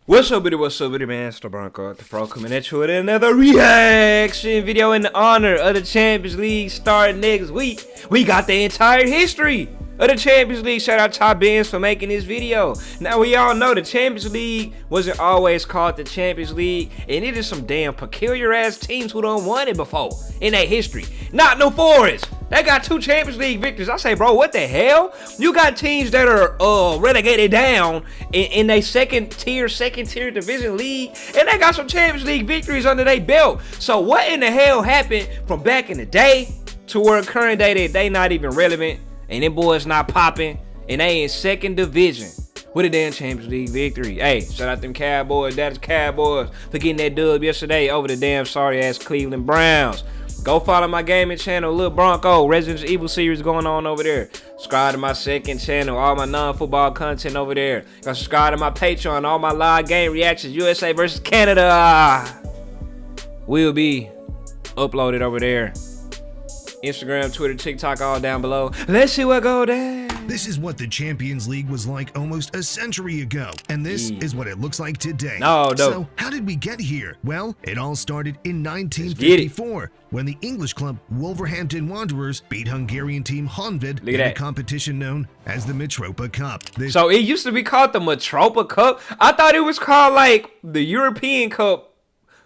What's up, man? It's the Barca, the Fro coming at you with another reaction video in honor of the Champions League starting next week. We got the entire history of the Champions League. Shout out to Benz for making this video. Now, we all know the Champions League wasn't always called the Champions League, and it is some damn peculiar-ass teams who done won it before in their history. Not no Forest. They got 2 Champions League victories. I say, bro, what the hell? You got teams that are relegated down in a second tier division league, and they got some Champions League victories under their belt. So what in the hell happened from back in the day to where current day they not even relevant, and them boys not popping, and they in second division with a damn Champions League victory? Hey, shout out them Cowboys. That is Cowboys for getting that dub yesterday over the damn sorry-ass Cleveland Browns. Go follow my gaming channel, Lil Bronco, Resident Evil series going on over there. Subscribe to my second channel, all my non-football content over there. Go subscribe to my Patreon, all my live game reactions, USA versus Canada will be uploaded over there. Instagram, Twitter, TikTok, all down below. Let's see what go down. This is what the Champions League was like almost a century ago, and this is what it looks like today. No. So, how did we get here? Well, it all started in 1954 when the English club Wolverhampton Wanderers beat Hungarian team Honvéd in a competition known as the Mitropa Cup. So it used to be called the Mitropa Cup? I thought it was called like the European Cup.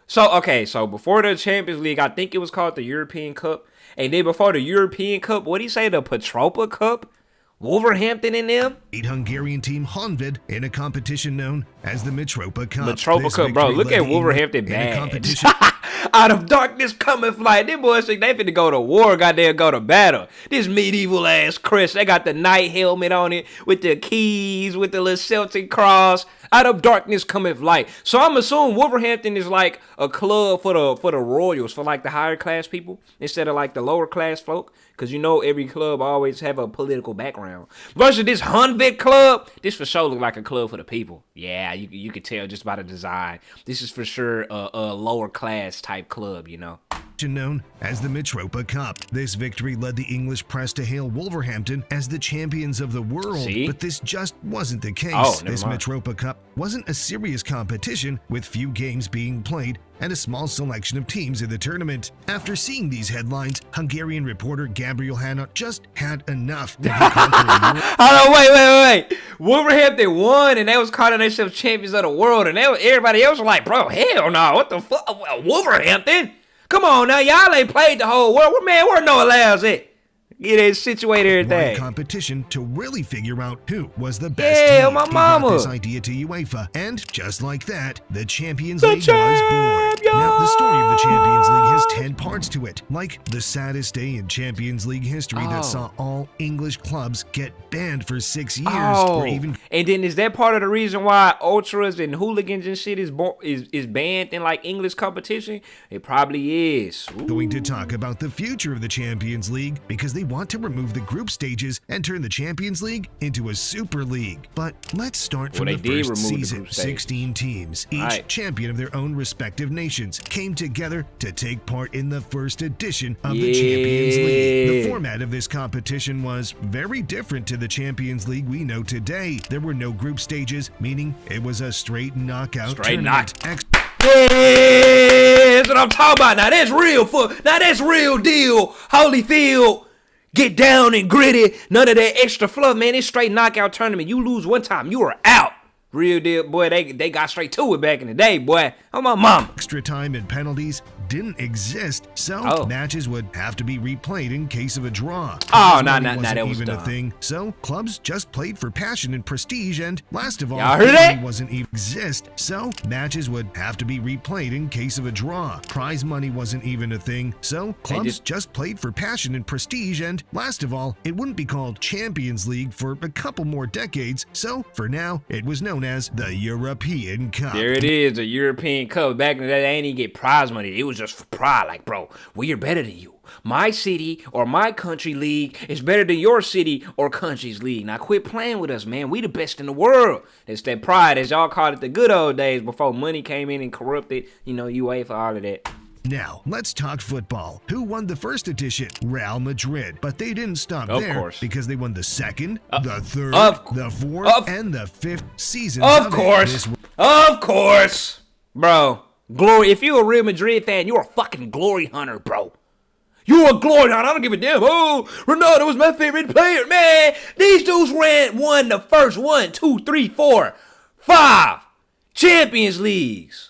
So, okay, so before the Champions League, I think it was called the European Cup. And then before the European Cup, what do you say, the Mitropa Cup? Wolverhampton in them? Beat Hungarian team Honvéd in a competition known as the Mitropa Cup. Mitropa Cup, bro. Look at Wolverhampton bad. Out of darkness cometh light. Them boys think they finna go to war, goddamn go to battle. This medieval ass crest. They got the knight helmet on it with the keys, with the little Celtic cross. Out of darkness cometh light. So I'm assuming Wolverhampton is like a club for the royals, for like the higher class people, instead of like the lower class folk. Because you know every club always have a political background. Versus this Honvéd club, this for sure look like a club for the people. Yeah, you could tell just by the design. This is for sure a lower class type club, you know. Known as the Mitropa Cup. This victory led the English press to hail Wolverhampton as the champions of the world, but this just wasn't the case. This Mitropa Cup wasn't a serious competition with few games being played and a small selection of teams in the tournament. After seeing these headlines, Hungarian reporter Gabriel Hanna just had enough. Hold on, wait. Wolverhampton won, and they was calling themselves champions of the world, and everybody else was like, bro, hell no, what the fuck, Wolverhampton? Come on now, y'all ain't played the whole world. Man, where no allows it? Get it situated, everything. Competition to really figure out who was the best team. My mama. He brought this idea to UEFA, and just like that, the Champions League was born. Now, the story of the Champions League has 10 parts to it, like the saddest day in Champions League history that saw all English clubs get banned for 6 years. And then is that part of the reason why ultras and hooligans and shit is banned in like English competition? It probably is. Going to talk about the future of the Champions League because they want to remove the group stages and turn the Champions League into a Super League. But let's start from the first season. 16 teams, each champion of their own respective nations, came together to take part in the first edition of the Champions League. The format of this competition was very different to the Champions League we know today. There were no group stages, meaning it was a straight knockout tournament. Yeah, that's what I'm talking about. Now that's real now that's real deal. Holyfield. Get down and gritty. None of that extra fluff, man. It's straight knockout tournament. You lose one time, you are out. Real deal, boy. They got straight to it back in the day, boy. Oh, my mom. Extra time and penalties didn't exist, so matches would have to be replayed in case of a draw. That was even a thing. So clubs just played for passion and prestige, and last of all, money wasn't even exist. So matches would have to be replayed in case of a draw. Prize money wasn't even a thing. So clubs just played for passion and prestige, and last of all, it wouldn't be called Champions League for a couple more decades. So for now, it was known as the European Cup. There it is, the European Cup. Back in the day, they ain't even get prize money. It was just for pride, like, bro, we are better than you. My city or my country league is better than your city or country's league. Now quit playing with us, man. We the best in the world. It's that pride, as y'all called it the good old days before money came in and corrupted, UEFA, all of that. Now, let's talk football. Who won the first edition? Real Madrid. But they didn't stop there because they won the second, the third, the fourth, and the fifth seasons. Of course. Bro, glory. If you're a Real Madrid fan, you're a fucking glory hunter, bro. You're a glory hunter. I don't give a damn. Oh, Ronaldo was my favorite player. Man, these dudes won the first 1, 2, 3, 4, 5 Champions Leagues.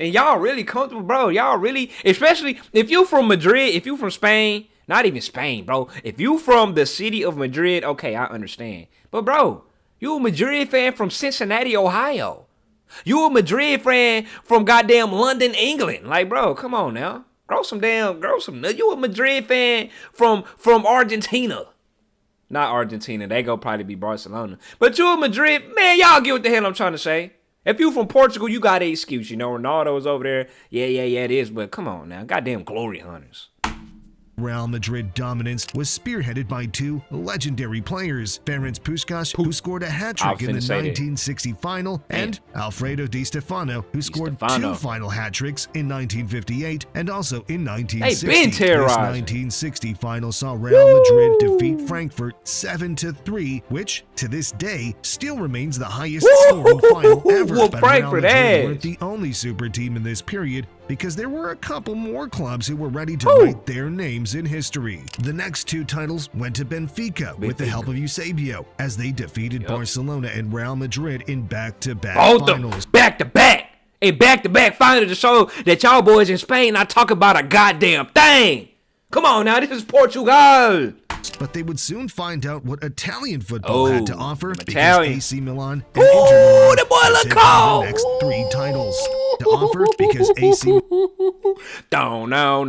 And y'all really comfortable, bro. Y'all really, especially if you from Madrid, if you from Spain, not even Spain, bro. If you from the city of Madrid, okay, I understand. But bro, you a Madrid fan from Cincinnati, Ohio. You a Madrid fan from goddamn London, England. Like, bro, come on now. Grow some. You a Madrid fan from Argentina. Not Argentina. They go probably be Barcelona. But you a Madrid, man, y'all get what the hell I'm trying to say. If you from Portugal, you got an excuse. You know, Ronaldo was over there. Yeah, it is. But come on now. Goddamn glory hunters. Real Madrid dominance was spearheaded by two legendary players, Ferenc Puskás, who scored a hat-trick in the 1960 final, and Alfredo Di Stefano, who scored two final hat-tricks in 1958 and also in 1960. They been terrorized. This 1960 final saw Real Madrid defeat Frankfurt 7-3, which, to this day, still remains the highest scoring final ever. But Real Madrid weren't the only super team in this period, because there were a couple more clubs who were ready to write their names in history. The next two titles went to Benfica with the help of Eusebio, as they defeated Barcelona and Real Madrid in back-to-back finals. Back-to-back! A back-to-back final to show that y'all boys in Spain not talking about a goddamn thing! Come on now, this is Portugal! But they would soon find out what Italian football had to offer, because AC Milan and Inter Milan the boy look would take cold. the next three titles to offer, because AC don't know.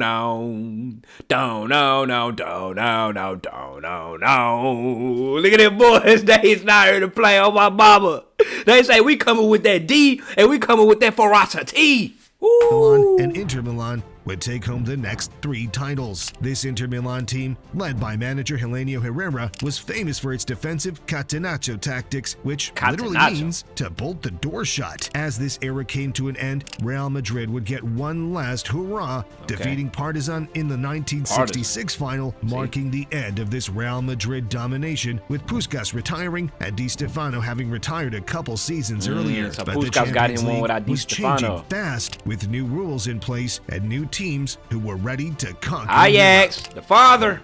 Look at them boys, they's not here to play on my mama. They say we coming with that D and we coming with that ferocity. Milan and Inter Milan would take home the next three titles. This Inter Milan team, led by manager Helenio Herrera, was famous for its defensive catenaccio tactics, which literally means to bolt the door shut. As this era came to an end, Real Madrid would get one last hurrah, defeating Partizan in the 1966 final, marking the end of this Real Madrid domination, with Puskás retiring and Di Stefano having retired a couple seasons earlier. So but Puskás got him one without Di Stefano. Changing fast, with new rules in place and new teams who were ready to conquer Ajax, the father.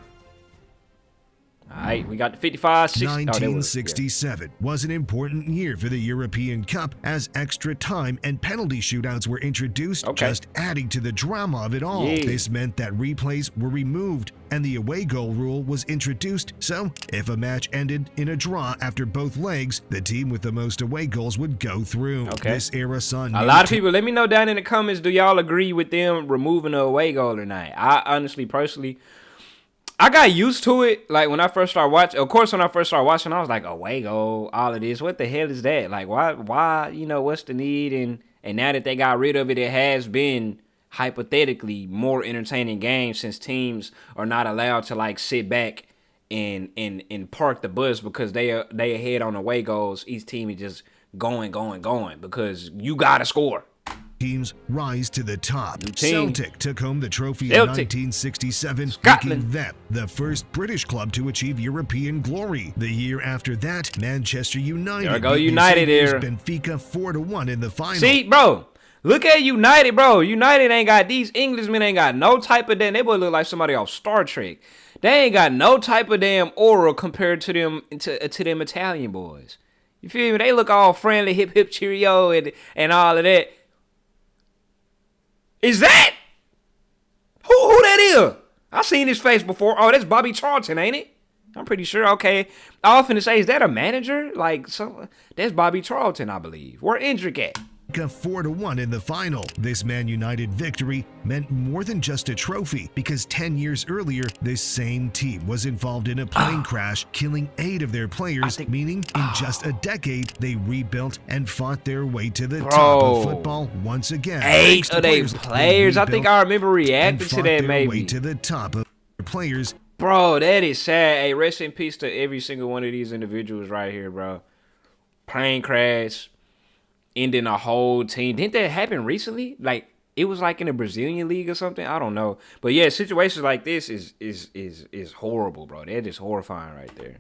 All right, we got the 55, 60. 1967 was an important year for the European Cup, as extra time and penalty shootouts were introduced, just adding to the drama of it all. This meant that replays were removed and the away goal rule was introduced, so if a match ended in a draw after both legs, the team with the most away goals would go through. This era saw a lot of people. Let me know down in the comments, do y'all agree with them removing the away goal or not? I honestly, personally, I got used to it. Like when I first started watching, of course, when I first started watching, I was like, away goal, all of this. What the hell is that? Like, why, you know, what's the need? And now that they got rid of it, it has been hypothetically more entertaining games, since teams are not allowed to like sit back and park the bus because they ahead on away goals. Each team is just going because you gotta score. Teams rise to the top. Celtic took home the trophy in 1967, making them the first British club to achieve European glory. The year after that, Manchester United beat Benfica 4-1 in the final. See, bro, look at United, bro. United ain't got, these Englishmen ain't got no type of damn, they boy look like somebody off Star Trek. They ain't got no type of damn aura compared to them them Italian boys. You feel me? They look all friendly, hip cheerio and all of that. Is that? Who that is? I seen his face before. Oh, that's Bobby Charlton, ain't it? I'm pretty sure. Okay. I was finna say, is that a manager? Like, that's Bobby Charlton, I believe. Where Endrick at? 4-1 in the final. This Man United victory meant more than just a trophy, because 10 years earlier, this same team was involved in a plane crash, killing 8 of their players, meaning in just a decade, they rebuilt and fought their way to the top of football once again. 8 of their players? I think I remember reacting to that, maybe. Way to the top of their players. Bro, that is sad. Hey, rest in peace to every single one of these individuals right here, bro. Plane crash, ending a whole team. Didn't that happen recently? Like It was like in a Brazilian league or something. I don't know. But yeah, situations like this is horrible, bro. They're just horrifying right there.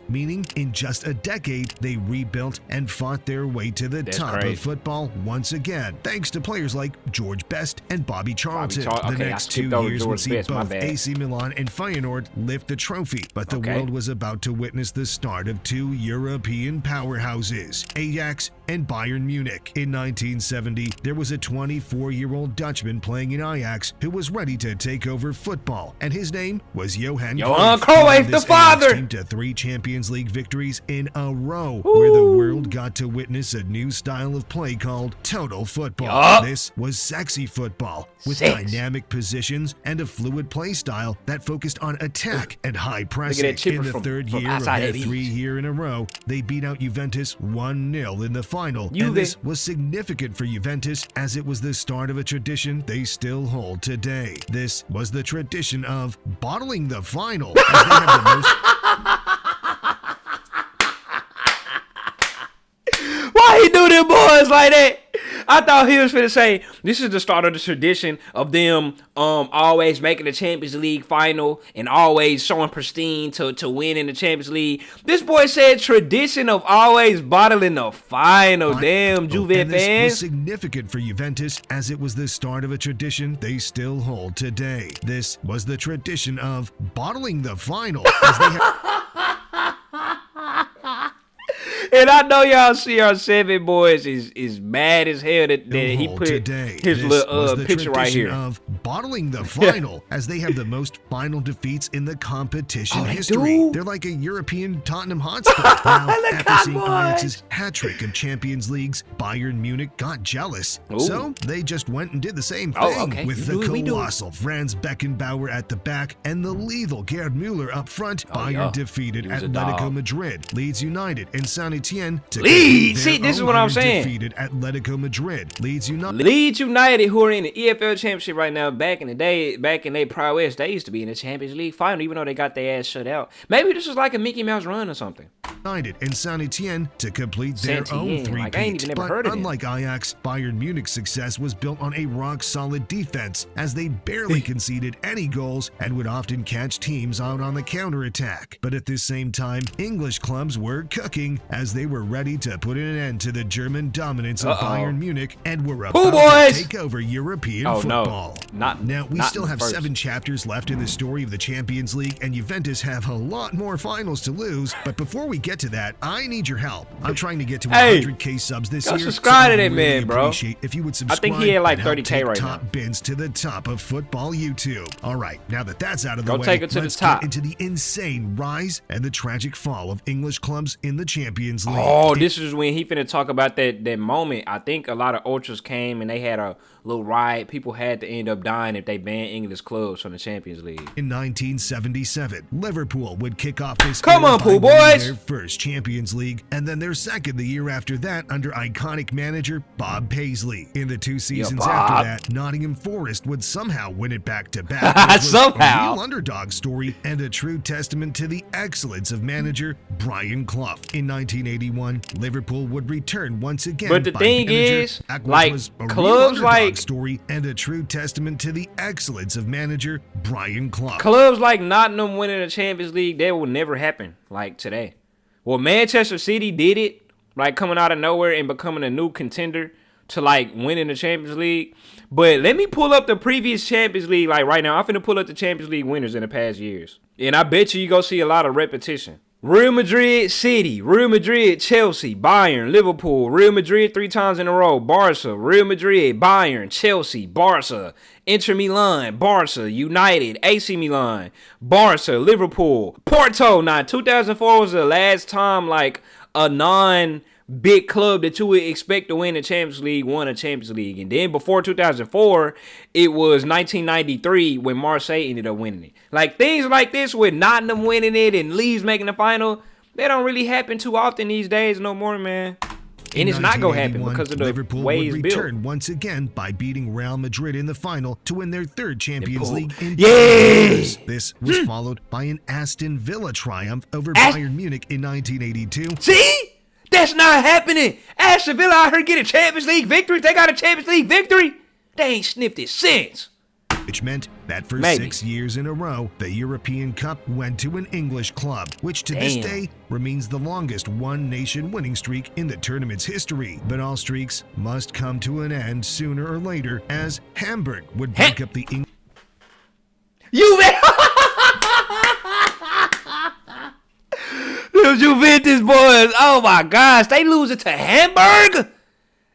Meaning, in just a decade, they rebuilt and fought their way to the top of football once again, thanks to players like George Best and Bobby Charlton. The next 2 years would see both AC Milan and Feyenoord lift the trophy, but the world was about to witness the start of 2 European powerhouses, Ajax and Bayern Munich. In 1970, there was a 24-year-old Dutchman playing in Ajax who was ready to take over football, and his name was Johan Cruyff, the father. Team to 3 Champions League victories in a row, where the world got to witness a new style of play called total football. This was sexy football, with dynamic positions and a fluid play style that focused on attack and high pressing. In the third year of their 3-year in a row, they beat out Juventus 1-0 in the final, and this was significant for Juventus as it was the start of a tradition they still hold today. This was the tradition of bottling the final, as they have the most... Why he do them boys like that? I thought he was finna say this is the start of the tradition of them always making the Champions League final and always showing pristine to win in the Champions League. This boy said tradition of always bottling the final. Damn, Juve fans. This was significant for Juventus as it was the start of a tradition they still hold today. This was the tradition of bottling the final, as they And I know y'all CR7 boys is mad as hell that he put his little picture right here. Of bottling the final, as they have the most final defeats in the competition history. They're like a European Tottenham Hotspur. Now, after seeing Ajax's hat-trick of Champions Leagues, Bayern Munich got jealous. So they just went and did the same thing with the colossal Franz Beckenbauer at the back and the lethal Gerd Müller up front. Bayern defeated Atletico Madrid, Leeds United, and San Etienne to Leeds. See, this is what I'm saying. Defeated Atletico Madrid, Leeds United, who are in the EFL Championship right now. Back in the day, back in their prowess, they used to be in the Champions League final, even though they got their ass shut out. Maybe this was like a Mickey Mouse run or something. United and San Etienne to complete their own three-peat. Like, I ain't even never heard of it. Unlike Ajax, Bayern Munich's success was built on a rock-solid defense, as they barely conceded any goals and would often catch teams out on the counterattack. But at the same time, English clubs were cooking, as they were ready to put an end to the German dominance of Bayern Munich and were about to take over European football. Now, we still have 7 chapters left in the story of the Champions League, and Juventus have a lot more finals to lose. But before we get to that, I need your help. I'm trying to get to 100K subs this year. Subscribe to that man, bro. If you would subscribe, I think he had like 30K right now. Top bins to the top of football YouTube. All right, now that that's out of the way, take it to let's the top. Get into the insane rise and the tragic fall of English clubs in the Champions League. Oh, this is when he finna talk about that moment. I think a lot of ultras came and they had a little riot. People had to end up dying if they banned English clubs from the Champions League. In 1977, Liverpool would kick off this their first Champions League, and then their second the year after that under iconic manager Bob Paisley. In the 2 seasons after that, Nottingham Forest would somehow win it back-to-back. Somehow. A real underdog story and a true testament to the excellence of manager Brian Clough. In 1981, Liverpool would return once again. But the thing is, like, clubs like story and a true testament to the excellence of manager Brian Clough. Clubs like Nottingham winning the Champions League, that will never happen like today. Well, Manchester City did it, like coming out of nowhere and becoming a new contender to like winning the Champions League. But let me pull up the previous Champions League like right now. I'm finna pull up the Champions League winners in the past years. And I bet you go see a lot of repetition. Real Madrid, City, Real Madrid, Chelsea, Bayern, Liverpool, Real Madrid 3 times in a row, Barca, Real Madrid, Bayern, Chelsea, Barca, Inter Milan, Barca, United, AC Milan, Barca, Liverpool, Porto. Now, 2004 was the last time like a non-big club that you would expect to win the Champions League won a Champions League. And then before 2004, it was 1993 when Marseille ended up winning it. Like things like this with Nottingham winning it and Leeds making the final, they don't really happen too often these days no more, man. And it's not going to happen because of the Liverpool ways would built. Return once again by beating Real Madrid in the final to win their 3rd Champions League in 2 years. This was followed by an Aston Villa triumph over Bayern Munich in 1982. See? That's not happening. Aston Villa out here getting Champions League victories. They got a Champions League victory. They ain't sniffed it since. Which meant that for 6 years in a row, the European Cup went to an English club, which to this day remains the longest one-nation winning streak in the tournament's history. But all streaks must come to an end sooner or later, as Hamburg would break up the English. Those Juventus boys, oh my gosh, they lose it to Hamburg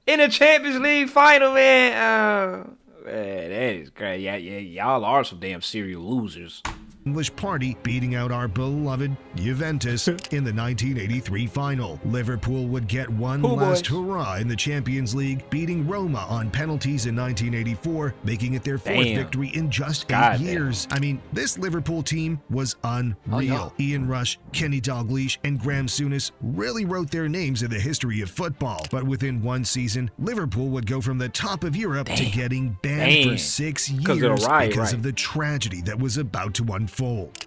in the Champions League final, man. Man, that is great. Yeah, y'all are some damn serial losers. English party beating out our beloved Juventus in the 1983 final. Liverpool would get one last hurrah in the Champions League, beating Roma on penalties in 1984, making it their fourth victory in just 8 years. I mean, this Liverpool team was unreal. Ian Rush, Kenny Dalglish, and Graham Souness really wrote their names in the history of football. But within one season, Liverpool would go from the top of Europe to getting banned for 6 years because of the tragedy that was about to unfold.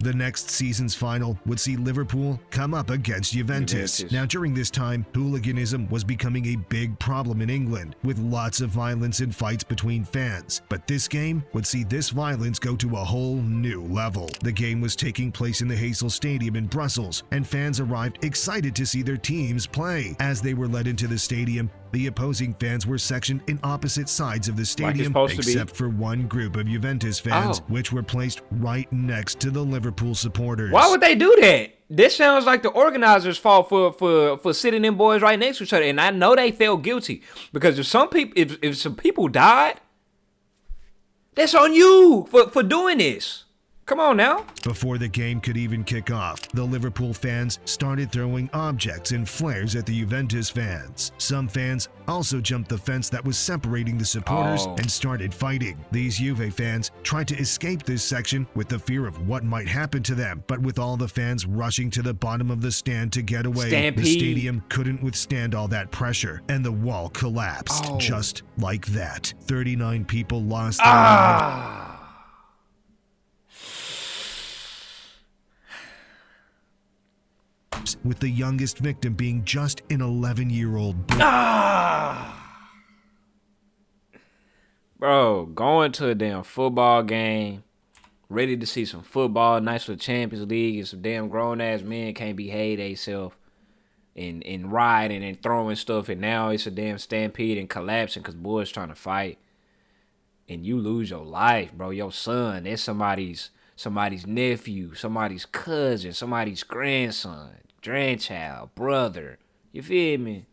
The next season's final would see Liverpool come up against Juventus. Now, during this time, hooliganism was becoming a big problem in England, with lots of violence and fights between fans. But this game would see this violence go to a whole new level. The game was taking place in the Heysel Stadium in Brussels, and fans arrived excited to see their teams play. As they were led into the stadium, the opposing fans were sectioned in opposite sides of the stadium, except for one group of Juventus fans, which were placed right next to the Liverpool supporters. Why would they do that? This sounds like the organizers' fault for sitting them boys right next to each other, and I know they felt guilty because if some people died, that's on you for doing this. Come on now. Before the game could even kick off, the Liverpool fans started throwing objects and flares at the Juventus fans. Some fans also jumped the fence that was separating the supporters and started fighting. These Juve fans tried to escape this section with the fear of what might happen to them, but with all the fans rushing to the bottom of the stand to get away, the stadium couldn't withstand all that pressure, and the wall collapsed just like that. 39 people lost their lives. With the youngest victim being just an 11-year-old boy. Bro, going to a damn football game, ready to see some football, nice for the Champions League, and some damn grown-ass men can't behave themselves and riding and throwing stuff, and now it's a damn stampede and collapsing because boys trying to fight, and you lose your life, bro. Your son, that's somebody's nephew, somebody's cousin, somebody's grandson, grandchild, brother. You feel me?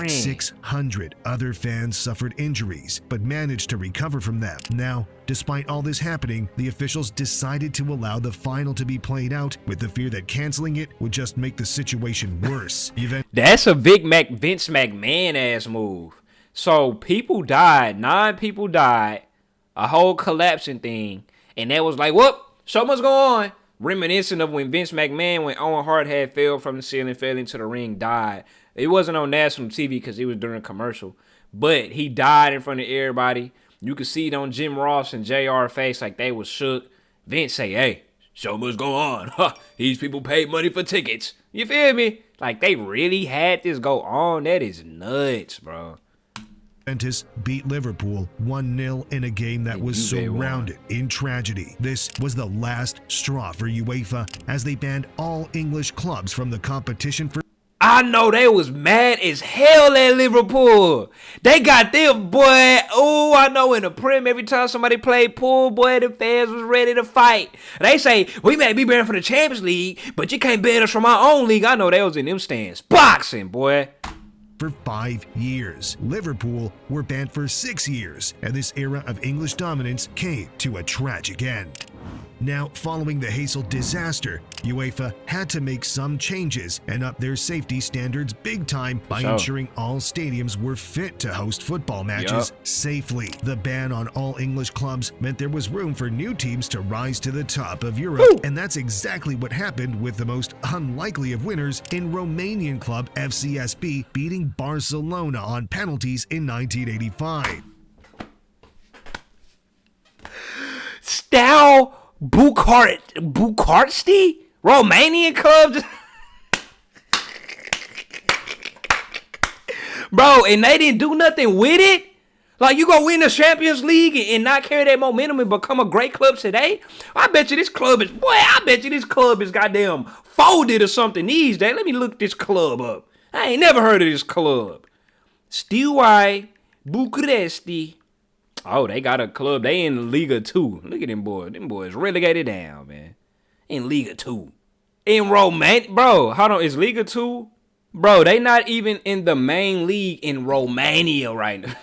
600 other fans suffered injuries, but managed to recover from them. Now, despite all this happening, the officials decided to allow the final to be played out with the fear that canceling it would just make the situation worse. That's a Vince McMahon ass move. So people died, 9 people died, a whole collapsing thing, and that was like, whoop, so much going on. Reminiscent of when Vince McMahon, when Owen Hart had fell from the ceiling, fell into the ring, died. It wasn't on national TV because it was during a commercial, but he died in front of everybody. You could see it on Jim Ross and JR face like they was shook. Vince say, hey, so much go on. These people paid money for tickets. You feel me? Like they really had this go on. That is nuts, bro. Juventus beat Liverpool 1-0 in a game that was surrounded in tragedy. This was the last straw for UEFA as they banned all English clubs from the competition for. I know they was mad as hell at Liverpool. They got them, boy. Oh, I know in the Prem, every time somebody played pool, boy, the fans was ready to fight. They say, we may be banned from the Champions League, but you can't ban us from our own league. I know they was in them stands. Boxing, boy. For 5 years. Liverpool were banned for 6 years, and this era of English dominance came to a tragic end. Now, following the Heysel disaster, UEFA had to make some changes and up their safety standards big time by ensuring all stadiums were fit to host football matches safely. The ban on all English clubs meant there was room for new teams to rise to the top of Europe, and that's exactly what happened with the most unlikely of winners in Romanian club FCSB beating Barcelona on penalties in 1985. Steaua Bucharesti? Romanian club? Bro, and they didn't do nothing with it? Like, you gonna win the Champions League and not carry that momentum and become a great club today? I bet you this club is goddamn folded or something these days. Let me look this club up. I ain't never heard of this club. Steaua Bucuresti. Oh, they got a club. They in Liga 2. Look at them boys. Them boys relegated down, man. In Liga 2. In Romania. Bro, hold on. Is Liga 2? Bro, they not even in the main league in Romania right now.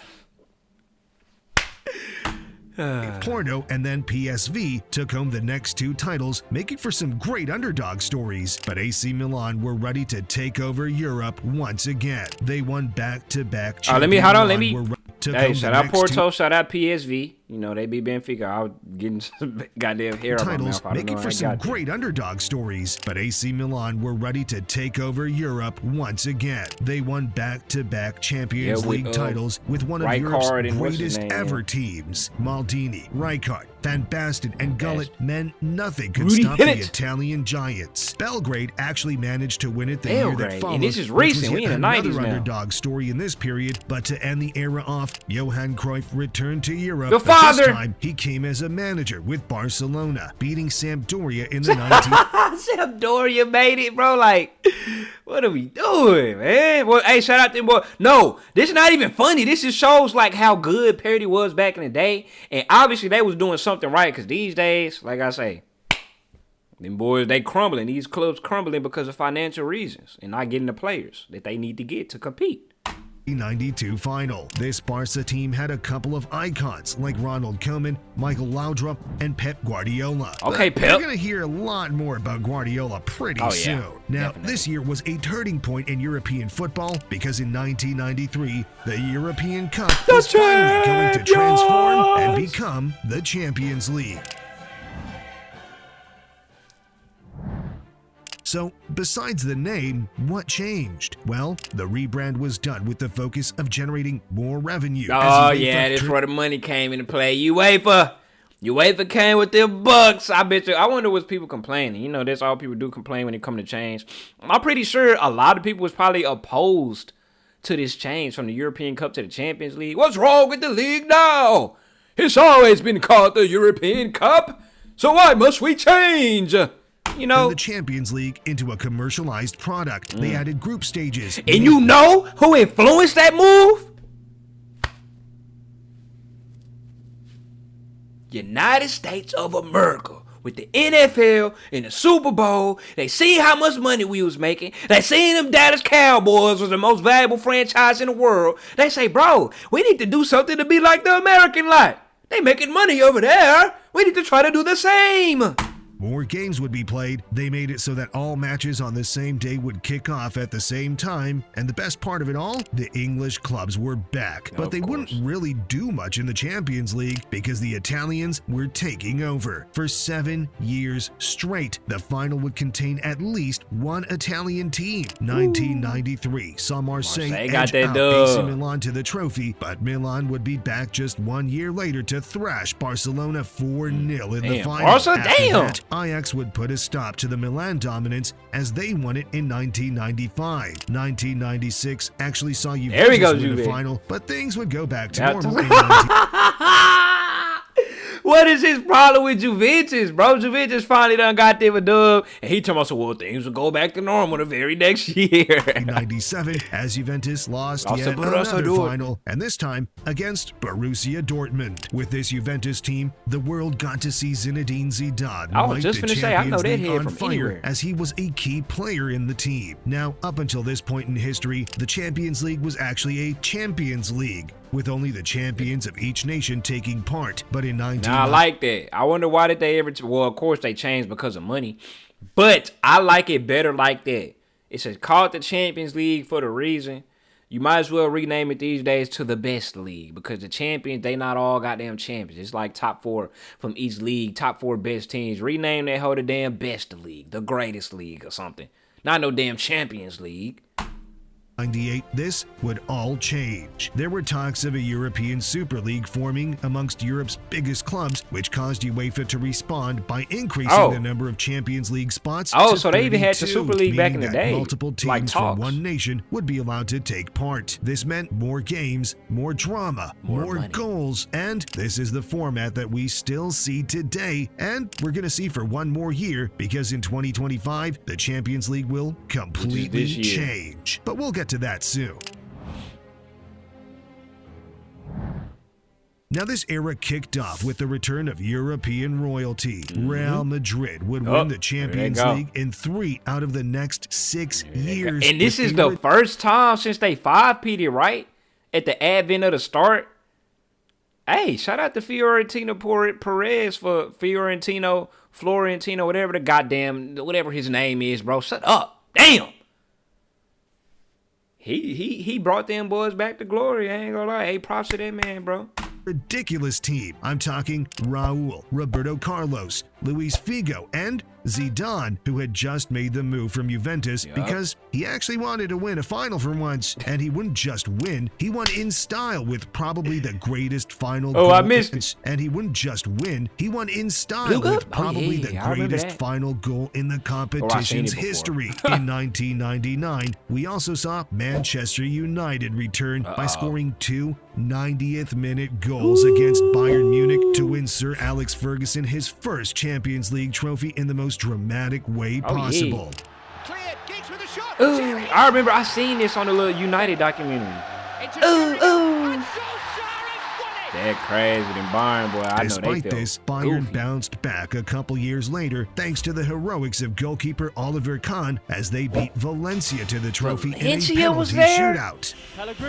Porto and then PSV took home the next 2 titles, making for some great underdog stories. But AC Milan were ready to take over Europe once again. They won back-to-back champions. Hey, shout out Porto, shout out PSV. You know, they be Benfica. I was getting some goddamn hair on my mouth. Making for some great underdog stories. But AC Milan were ready to take over Europe once again. They won back-to-back Champions League titles with one of Europe's greatest ever teams. Maldini, Rijkaard, Van Basten, and Gullit meant nothing could stop the Italian giants. Belgrade actually managed to win it the year that followed. And this is recent. We in the 90s now. Underdog story in this period. But to end the era off, Johan Cruyff returned to Europe. The father! This time, he came as a manager with Barcelona, beating Sampdoria in the 19th. Sampdoria made it, bro. Like, what are we doing, man? Well, hey, shout out to them boy. No, this is not even funny. This just shows like how good parody was back in the day. And obviously they was doing something right, because these days, like I say, them boys, they crumbling. These clubs crumbling because of financial reasons and not getting the players that they need to get to compete. 92 final. This Barca team had a couple of icons like Ronald Koeman, Michael Laudrup, and Pep Guardiola. Okay, Pep. We're going to hear a lot more about Guardiola pretty soon. Now, this year was a turning point in European football because in 1993, the European Cup was finally going to transform and become the Champions League. So, besides the name, what changed? Well, the rebrand was done with the focus of generating more revenue. Oh, yeah, that's where the money came into play. UEFA came with their bucks. I bet you. I wonder what's people complaining. You know, that's all people do complain when it comes to change. I'm pretty sure a lot of people was probably opposed to this change from the European Cup to the Champions League. What's wrong with the league now? It's always been called the European Cup, so why must we change? You know, the Champions League into a commercialized product. They added group stages. And you know who influenced that move? United States of America. With the NFL and the Super Bowl, they seen how much money we was making. They seen them Dallas Cowboys was the most valuable franchise in the world. They say, bro, we need to do something to be like the American lot. They making money over there. We need to try to do the same. More games would be played. They made it so that all matches on the same day would kick off at the same time. And the best part of it all, the English clubs were back. But they wouldn't really do much in the Champions League because the Italians were taking over. For 7 years straight, the final would contain at least one Italian team. 1993 saw Marseille edge out AC Milan to the trophy, but Milan would be back just 1 year later to thrash Barcelona 4-0 in the final. Barca, Ajax would put a stop to the Milan dominance as they won it in 1995. 1996 actually saw Juventus win the final, but things would go back to normal in What is his problem with Juventus, bro? Juventus finally done got them a dub, and he told us, well, things will go back to normal the very next year. 97, as Juventus lost yet another final, and this time against Borussia Dortmund. With this Juventus team, the world got to see Zinedine Zidane light the Champions League on fire, as he was a key player in the team. Now, up until this point in history, the Champions League was actually a Champions League, with only the champions of each nation taking part. But in 19... I like that. I wonder why did they ever... Well, of course they changed because of money. But I like it better like that. It's called the Champions League for the reason. You might as well rename it these days to the best league. Because the champions, they not all goddamn champions. It's like top 4 from each league. Top 4 best teams. Rename that whole the damn best league. The greatest league or something. Not no damn Champions League. 98, this would all change. There were talks of a European Super League forming amongst Europe's biggest clubs, which caused UEFA to respond by increasing the number of Champions League spots to so they even had the Super League back in the day. Multiple teams from one nation would be allowed to take part. This meant more games, more drama, more goals, and this is the format that we still see today, and we're going to see for one more year, because in 2025, the Champions League will completely change. But we'll get to that soon. Now, this era kicked off with the return of European royalty. Real Madrid would win the Champions League in 3 out of the next 6 years. And this is the first time since they 5-peated, right? At the advent of the start. Hey, shout out to Florentino Perez for Florentino, whatever the goddamn, whatever his name is, bro. Shut up. Damn. He brought them boys back to glory. I ain't gonna lie. Hey, props to that man, bro. Ridiculous team. I'm talking Raul, Roberto Carlos, Luis Figo, and Zidane, who had just made the move from Juventus because he actually wanted to win a final for once. And he wouldn't just win, he won in style with probably the greatest final goal. I missed it. And he wouldn't just win, he won in style with probably the greatest final goal in the competition's history. In 1999, we also saw Manchester United return by scoring 2 90th-minute goals against Bayern Munich to win Sir Alex Ferguson his first Champions League trophy in the most dramatic way possible. I remember I seen this on the little United documentary. That crazy than Bayern, boy. I Despite know they this, Bayern bounced back a couple years later thanks to the heroics of goalkeeper Oliver Kahn as they beat Valencia to the trophy in a penalty shootout.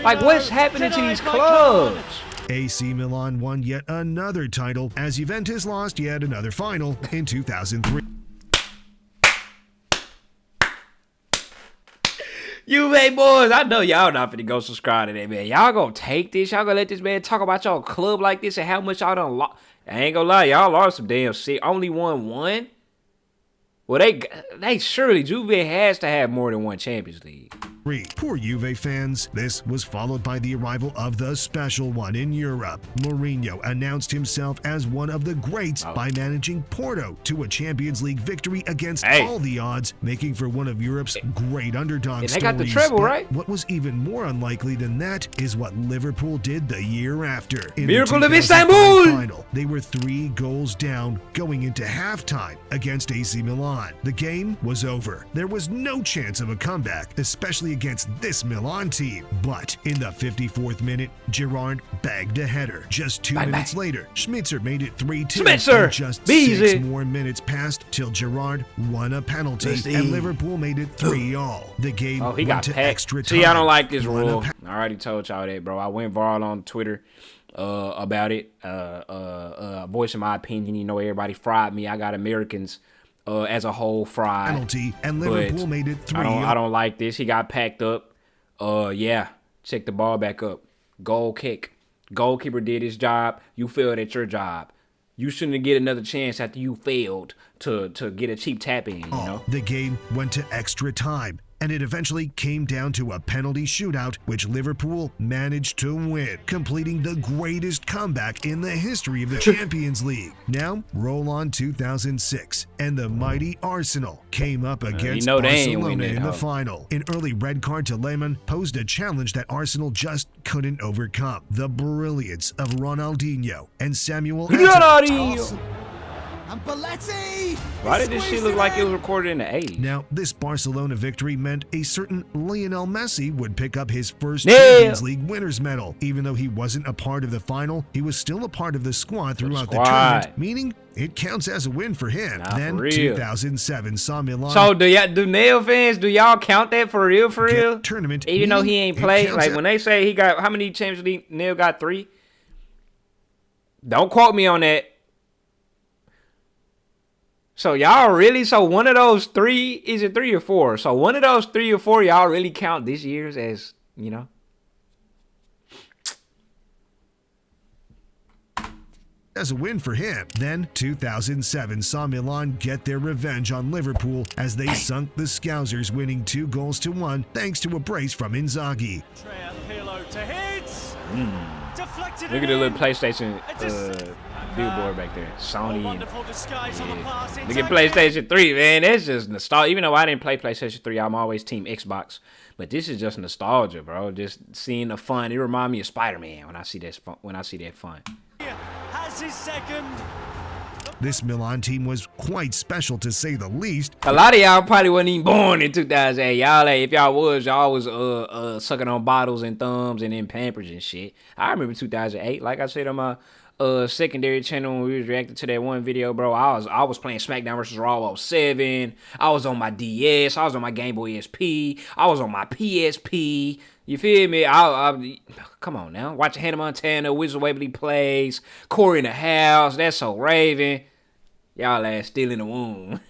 Like, what's happening to these clubs? AC Milan won yet another title as Juventus lost yet another final in 2003. Juve boys, I know y'all not finna go subscribe to that man. Y'all gonna take this? Y'all gonna let this man talk about y'all club like this and how much y'all done lost? I ain't gonna lie, y'all lost some damn shit. Only won one? Well, they surely, Juve has to have more than one Champions League. Poor Juve fans. This was followed by the arrival of the special one in Europe. Mourinho announced himself as one of the greats by managing Porto to a Champions League victory against all the odds, making for one of Europe's great underdog stories. They got the treble, right? What was even more unlikely than that is what Liverpool did the year after. In Miracle the of Istanbul! Final, they were 3 goals down going into halftime against AC Milan. The game was over. There was no chance of a comeback, especially against this Milan team. But in the 54th minute, Gerrard bagged a header. Just 2 minutes later, Schmitzer made it 3-2. And just 6 more minutes passed till Gerrard won a penalty and Liverpool made it 3-all. The game went to extra time. See, I don't like this rule. I already told y'all that, bro. I went viral on Twitter about it, voicing my opinion. You know, everybody fried me. I got Americans as a whole fried. Penalty, and Liverpool made it 3-all. I don't like this. He got packed up. Check the ball back up. Goal kick. Goalkeeper did his job. You failed at your job. You shouldn't get another chance after you failed to get a cheap tap in, you know? The game went to extra time, and it eventually came down to a penalty shootout, which Liverpool managed to win, completing the greatest comeback in the history of the Champions League. Now, roll on 2006, and the mighty Arsenal came up against Barcelona in the final. An early red card to Lehmann posed a challenge that Arsenal just couldn't overcome. The brilliance of Ronaldinho and Samuel Eto'o. Why did this shit look like it was recorded in the 80s? Now, this Barcelona victory meant a certain Lionel Messi would pick up his first Champions League winners medal. Even though he wasn't a part of the final, he was still a part of the squad throughout the tournament, meaning it counts as a win for him. Then 2007 saw Milan. So do Nail fans, do y'all count that for real? Tournament, even though he ain't played? Like when they say he got, how many Champions League? Nail got 3? Don't quote me on that. So y'all really, so one of those 3, is it 3 or 4? So one of those 3 or 4, y'all really count this year's as, you know? as a win for him. Then 2007 saw Milan get their revenge on Liverpool as they sunk the Scousers, winning 2-1 thanks to a brace from Inzaghi. Look at the little PlayStation billboard back there. Sony. Yeah. Look at PlayStation 3, man. That's just nostalgia. Even though I didn't play PlayStation 3, I'm always team Xbox. But this is just nostalgia, bro. Just seeing the fun. It reminds me of Spider-Man when I see that fun. Has his second. This Milan team was quite special, to say the least. A lot of y'all probably wasn't even born in 2008. Y'all, if y'all was sucking on bottles and thumbs and then Pampers and shit. I remember 2008. Like I said on my secondary channel when we was reacting to that one video, bro. I was playing SmackDown vs. Raw 07. I was on my DS. I was on my Game Boy SP. I was on my PSP. You feel me? Come on now. Watching Hannah Montana, Wizard Waverly Plays, Corey in the House, That's So Raven. Y'all ass still in the womb.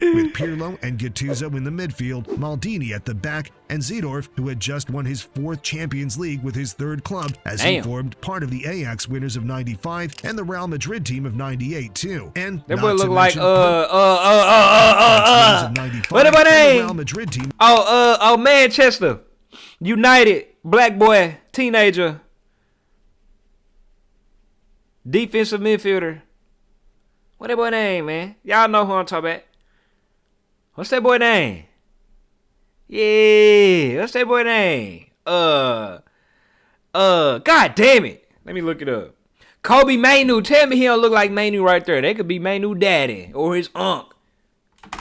With Pirlo and Gattuso in the midfield, Maldini at the back, and Seedorf, who had just won his 4th Champions League with his 3rd club, as he formed part of the Ajax winners of '95 and the Real Madrid team of '98 too. And that boy look like what about Real Madrid team. Manchester United, black boy, teenager, defensive midfielder. What that boy name, man? Y'all know who I'm talking about. What's that boy name? Yeah, what's that boy name? God damn it. Let me look it up. Kobe Mainu. Tell me he don't look like Mainu right there. They could be Mainu daddy or his uncle.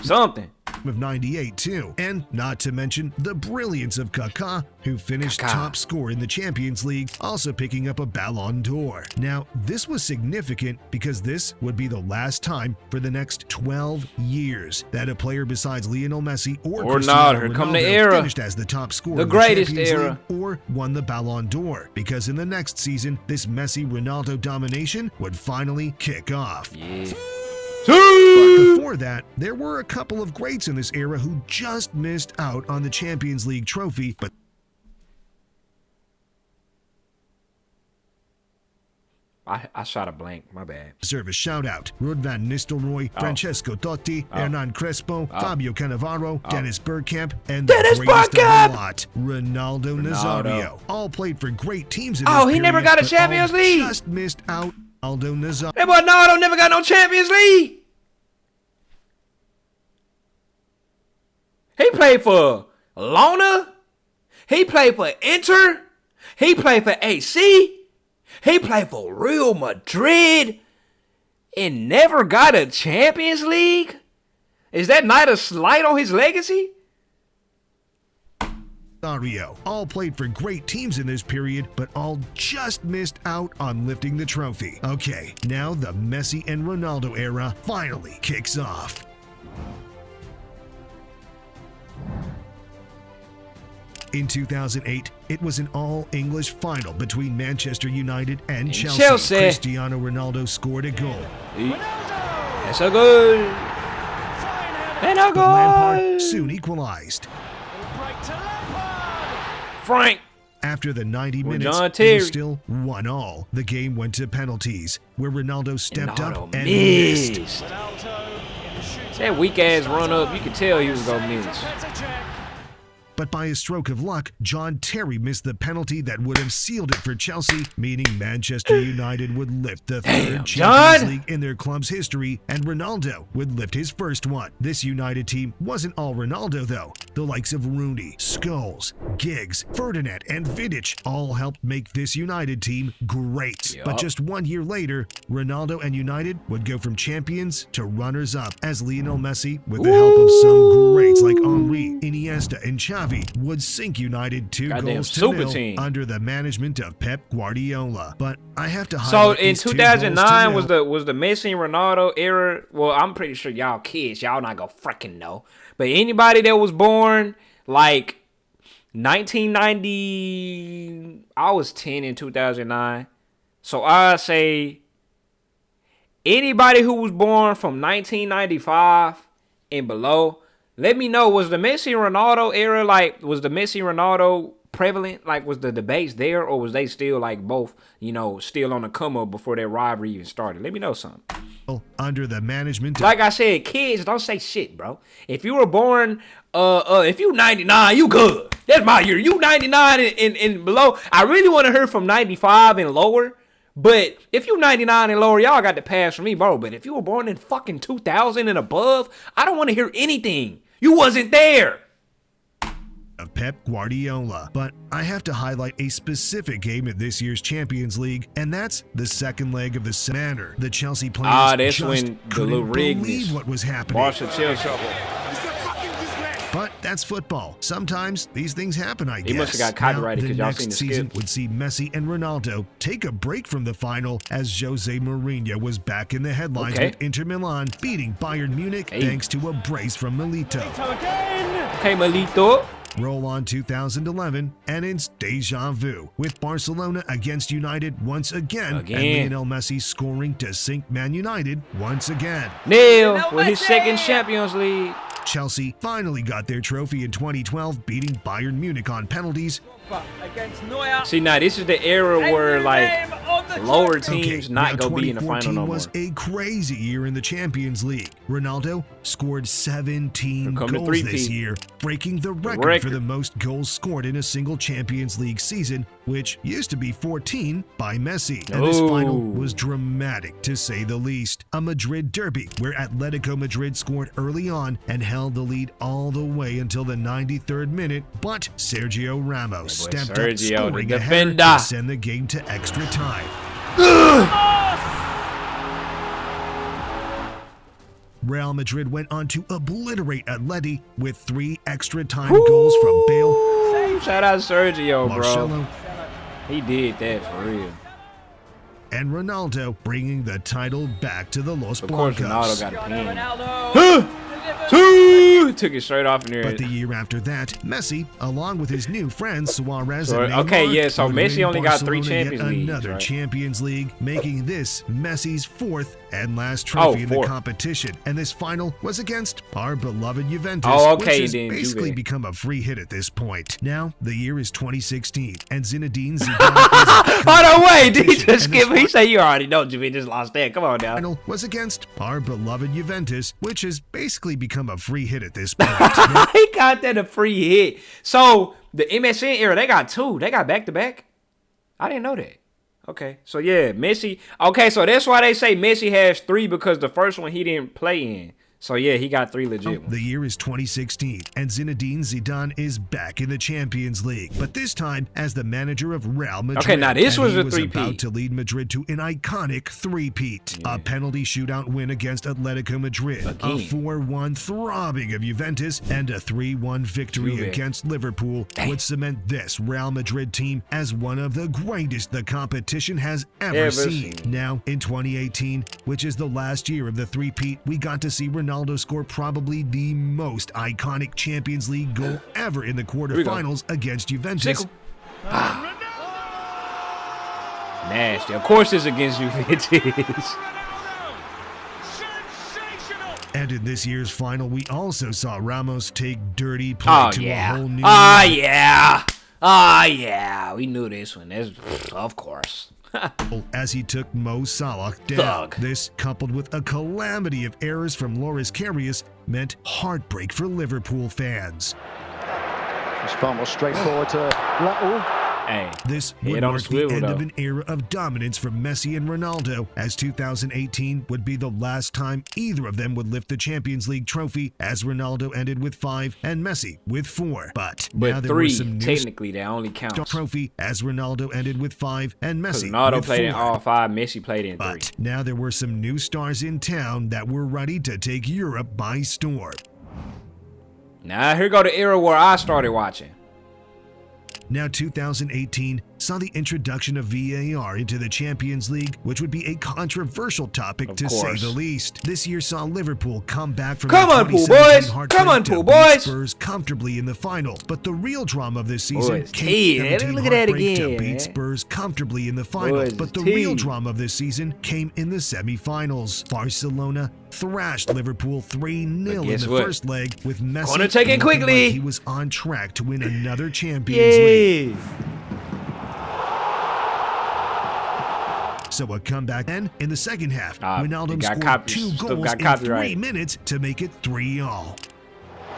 Something. Of '98 too, and not to mention the brilliance of Kaká, who finished top scorer in the Champions League, also picking up a Ballon d'Or. Now, this was significant because this would be the last time for the next 12 years that a player besides Lionel Messi or Cristiano Ronaldo finished as the top scorer, the greatest era, or won the Ballon d'Or. Because in the next season, this Messi-Ronaldo domination would finally kick off. Yeah. But before that, there were a couple of greats in this era who just missed out on the Champions League trophy, but I shot a blank, my bad. Deserve a shout out. Ruud van Nistelrooy, Francesco Totti, Hernan Crespo, Fabio Cannavaro, Dennis Bergkamp, and the greatest of the lot, Ronaldo Nazario. All played for great teams in this period, he never got a Champions League. Just missed out. Ronaldo Nazario. That boy Ronaldo never got no Champions League. He played for Lona. He played for Inter. He played for AC. He played for Real Madrid and never got a Champions League? Is that not a slight on his legacy? All played for great teams in this period, but all just missed out on lifting the trophy. Okay, now the Messi and Ronaldo era finally kicks off. In 2008, it was an all-English final between Manchester United and Chelsea. Cristiano Ronaldo scored a goal. That's a goal. And a goal. Lampard soon equalized. Frank. After the 90 minutes, it was still 1-1. The game went to penalties, where Ronaldo stepped up and missed. That weak-ass run-up, you could tell he was going to miss. But by a stroke of luck, John Terry missed the penalty that would have sealed it for Chelsea, meaning Manchester United would lift the 3rd Champions League in their club's history, and Ronaldo would lift his first one. This United team wasn't all Ronaldo, though. The likes of Rooney, Scholes, Giggs, Ferdinand, and Vidic all helped make this United team great. But just 1 year later, Ronaldo and United would go from champions to runners-up, as Lionel Messi, with the help of some greats like Henry, Iniesta, and Xavi, would sink United 2-0 under the management of Pep Guardiola. But I have to highlight in 2009 was the Messi and Ronaldo era. Well, I'm pretty sure y'all kids, y'all not gonna freaking know. But anybody that was born like 1990, I was 10 in 2009. So I say anybody who was born from 1995 and below, let me know, was the Messi Ronaldo era was the Messi Ronaldo prevalent? Like, was the debates there, or was they still like both, you know, still on the come up before that rivalry even started? Let me know something. Under the management, like I said, kids don't say shit, bro. If you were born, if you 99, you good. That's my year. You 99 and below. I really want to hear from 95 and lower. But if you 99 and lower, y'all got to pass for me, bro. But if you were born in fucking 2000 and above, I don't want to hear anything. You wasn't there. Of Pep Guardiola, but I have to highlight a specific game in this year's Champions League, and that's the second leg of the manner. The Chelsea players that's just when the couldn't rigness. believe what was happening. Barca Chelsea. But that's football. Sometimes these things happen, I guess. He must have got copyrighted because y'all seen the season skip. would see Messi and Ronaldo take a break from the final as Jose Mourinho was back in the headlines with Inter Milan beating Bayern Munich thanks to a brace from Milito. Okay, Milito. Roll on 2011, and it's deja vu with Barcelona against United once again. And Lionel Messi scoring to sink Man United once again. Neil with his second Champions League. Chelsea finally got their trophy in 2012, beating Bayern Munich on penalties. See, now this is the era where like lower teams not gonna be in the final no more. 2014 was a crazy year in the Champions League. Ronaldo scored 17 goals this year, breaking the record for the most goals scored in a single Champions League season, which used to be 14 by Messi. And this final was dramatic, to say the least. A Madrid derby where Atletico Madrid scored early on and held the lead all the way until the 93rd minute, but Sergio Ramos stepped up, scoring a header to send the game to extra time. Real Madrid went on to obliterate Atleti with 3 extra time goals from Bale. Shout out Sergio, Marcelo, bro. He did that for real. And Ronaldo bringing the title back to the Los Blancos. Of course, Ronaldo got a pen. Took it straight off in there. But the year after that, Messi, along with his new friends Suarez and Neymar, so Messi only got 3 Champions Leagues. Another Champions League, making this Messi's 4th and last trophy in the competition. And this final was against our beloved Juventus, which has basically become a free hit at this point. Now, the year is 2016, and Zinedine Zidane Hold on, wait, did he just skip? He said you already know Juventus lost that. Come on now. Final was against our beloved Juventus, which has basically become a free hit at this point. He got that a free hit. So the MSN era, they got 2. They got back-to-back. I didn't know that. Okay, so yeah, Messi. Okay, so that's why they say Messi has 3 because the first one he didn't play in. So yeah, he got 3 legit ones. The year is 2016, and Zinedine Zidane is back in the Champions League, but this time as the manager of Real Madrid. Okay, now this was a three-peat. three-peat. About to lead Madrid to an iconic three-peat. A penalty shootout win against Atletico Madrid, a 4-1 throbbing of Juventus, and a 3-1 victory against Liverpool would cement this Real Madrid team as one of the greatest the competition has ever seen. Now, in 2018, which is the last year of the three-peat, we got to see Ronaldo score probably the most iconic Champions League goal ever in the quarterfinals against Juventus. Nasty. Of course it's against Juventus. And in this year's final, we also saw Ramos take dirty play to a whole new yeah. We knew this one. Of course. As he took Mo Salah down. This, coupled with a calamity of errors from Loris Karius, meant heartbreak for Liverpool fans. It's far more straightforward to Raul. This would mark the end of an era of dominance from Messi and Ronaldo, as 2018 would be the last time either of them would lift the Champions League trophy, as Ronaldo ended with 5 and Messi with 4. But now there 3, were some news technically, that only counts. Trophy, as Ronaldo ended with 5 and Messi Ronaldo with 4. played in all 5, Messi played in 3. But now there were some new stars in town that were ready to take Europe by storm. Now here go the era where I started watching. Now 2018 saw the introduction of VAR into the Champions League, which would be a controversial topic to say the least. This year saw Liverpool come back from Come on, pool boys! Come on, pool boys! Spurs comfortably in the final. But the real drama of this season Look at that again. To beat Spurs comfortably in the final. But the real drama of this season came in the semi-finals. Barcelona thrashed Liverpool 3-0 in the first leg, with Messi looking like he was on track to win another Champions League. So a comeback then in the second half. Ronaldo scored 2 goals in 3 minutes to make it 3-all.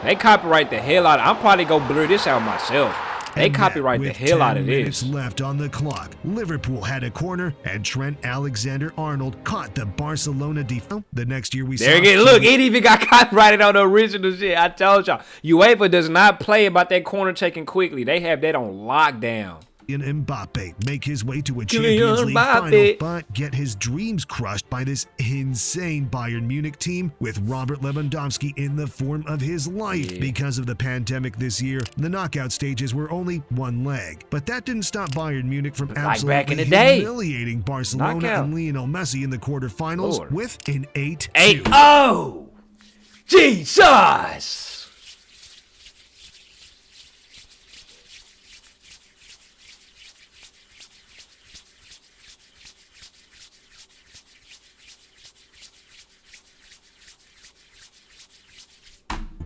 They copyright the hell out of it. I'm probably gonna blur this out myself. They copyright the hell out of this. With 10 minutes left on the clock, Liverpool had a corner, and Trent Alexander-Arnold caught the Barcelona defense. The next year we saw... Look, it even got copyrighted on the original shit. I told y'all. UEFA does not play about that corner taken quickly. They have that on lockdown. Mbappe make his way to a Champions League final, but get his dreams crushed by this insane Bayern Munich team with Robert Lewandowski in the form of his life. Because of the pandemic this year, the knockout stages were only 1 leg. But that didn't stop Bayern Munich from absolutely humiliating Barcelona and Lionel Messi in the quarterfinals with an 8-2. 8-0! Jesus!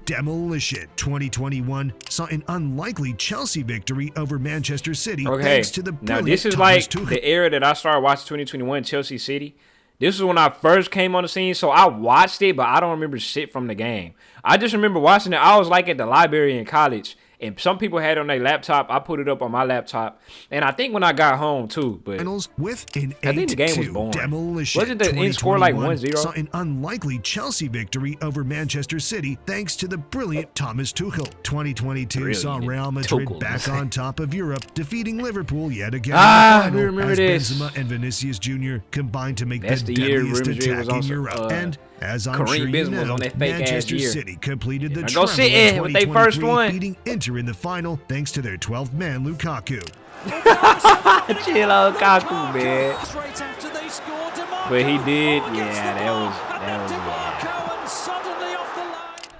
Demolition 2021 saw an unlikely Chelsea victory over Manchester City thanks to the brilliant Now this is Thomas like the era that I started watching 2021 Chelsea City. This is when I first came on the scene, so I watched it, but I don't remember shit from the game. I just remember watching it. I was like at the library in college, and some people had it on their laptop. I put it up on my laptop, and I think when I got home too. But with an I think the game was boring. Demolition. Wasn't the end score like 1-0? Saw an unlikely Chelsea victory over Manchester City thanks to the brilliant Thomas Tuchel. 2022 saw Real Madrid back on top of Europe, defeating Liverpool yet again. We remember this. Benzema and Vinicius Jr. combined to make the deadliest attack in Europe. And as I'm sure you know, Manchester City completed the treble in 2023, beating Inter in the final thanks to their 12th man, Lukaku. Chill out, Lukaku, man. But he did, that was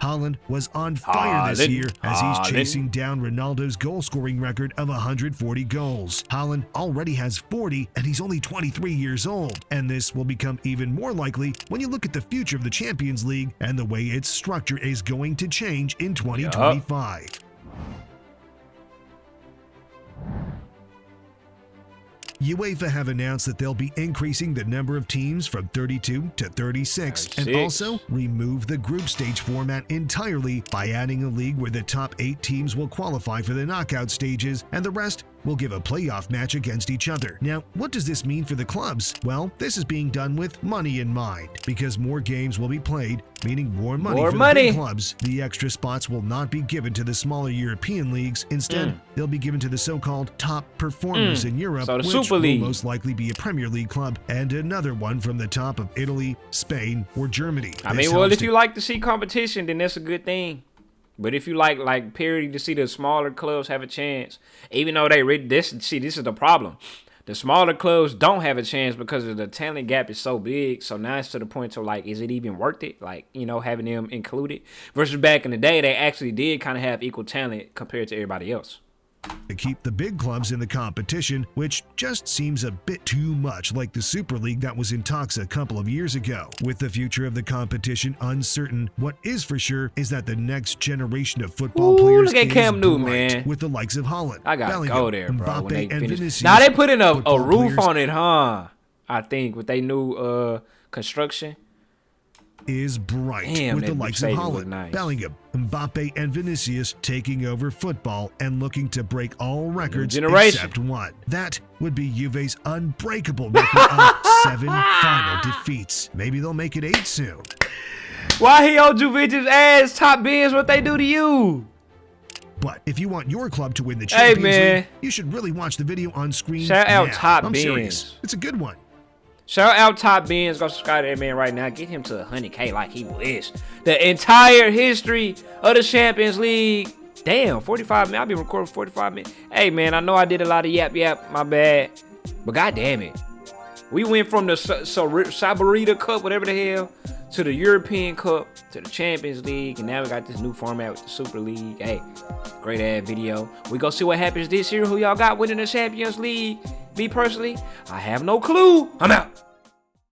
Haaland was on fire this year as he's chasing down Ronaldo's goal-scoring record of 140 goals. Haaland already has 40, and he's only 23 years old. And this will become even more likely when you look at the future of the Champions League and the way its structure is going to change in 2025. UEFA have announced that they'll be increasing the number of teams from 32 to 36 and also remove the group stage format entirely by adding a league where the top 8 teams will qualify for the knockout stages and the rest will give a playoff match against each other. Now, what does this mean for the clubs? Well, this is being done with money in mind because more games will be played, meaning more money for the big clubs. The extra spots will not be given to the smaller European leagues. Instead, they'll be given to the so-called top performers in Europe, so the which Super League will most likely be a Premier League club and another one from the top of Italy, Spain, or Germany. I mean, well, if you like to see competition, then that's a good thing. But if you like parity to see the smaller clubs have a chance, even though this is the problem. The smaller clubs don't have a chance because of the talent gap is so big. So now it's to the point of like, is it even worth it? Like, having them included versus back in the day, they actually did kind of have equal talent compared to everybody else. To keep the big clubs in the competition, which just seems a bit too much like the Super League that was in talks a couple of years ago. With the future of the competition uncertain, what is for sure is that the next generation of football players look at Cam Newton, bright, man. with the likes of Haaland, I gotta Bellingham, go there, bro. Mbappe, when they and Vinicius. Now they put in a roof on it, huh? I think with they new construction. Is bright with the likes of Haaland, Bellingham, Mbappe, and Vinicius taking over football and looking to break all records except one. That would be Juve's unbreakable record of 7 final defeats. Maybe they'll make it 8 soon. Why he on Juventus ass? Top Benz, what they do to you? But if you want your club to win the Champions League, you should really watch the video on screen. Shout out now. Top I'm Benz. serious. It's a good one. Shout out Top Benz. Go subscribe to that man right now. Get him to 100K like he wish. The entire history of the Champions League Damn, 45 minutes. I've been recording 45 minutes. Hey, man, I know I did a lot of yap. My bad. But god damn it. We went from the Sabarita Cup, whatever the hell, to the European Cup, to the Champions League, and now we got this new format with the Super League. Hey, great ass video. We go see what happens this year. Who y'all got winning the Champions League? Me personally, I have no clue. I'm out.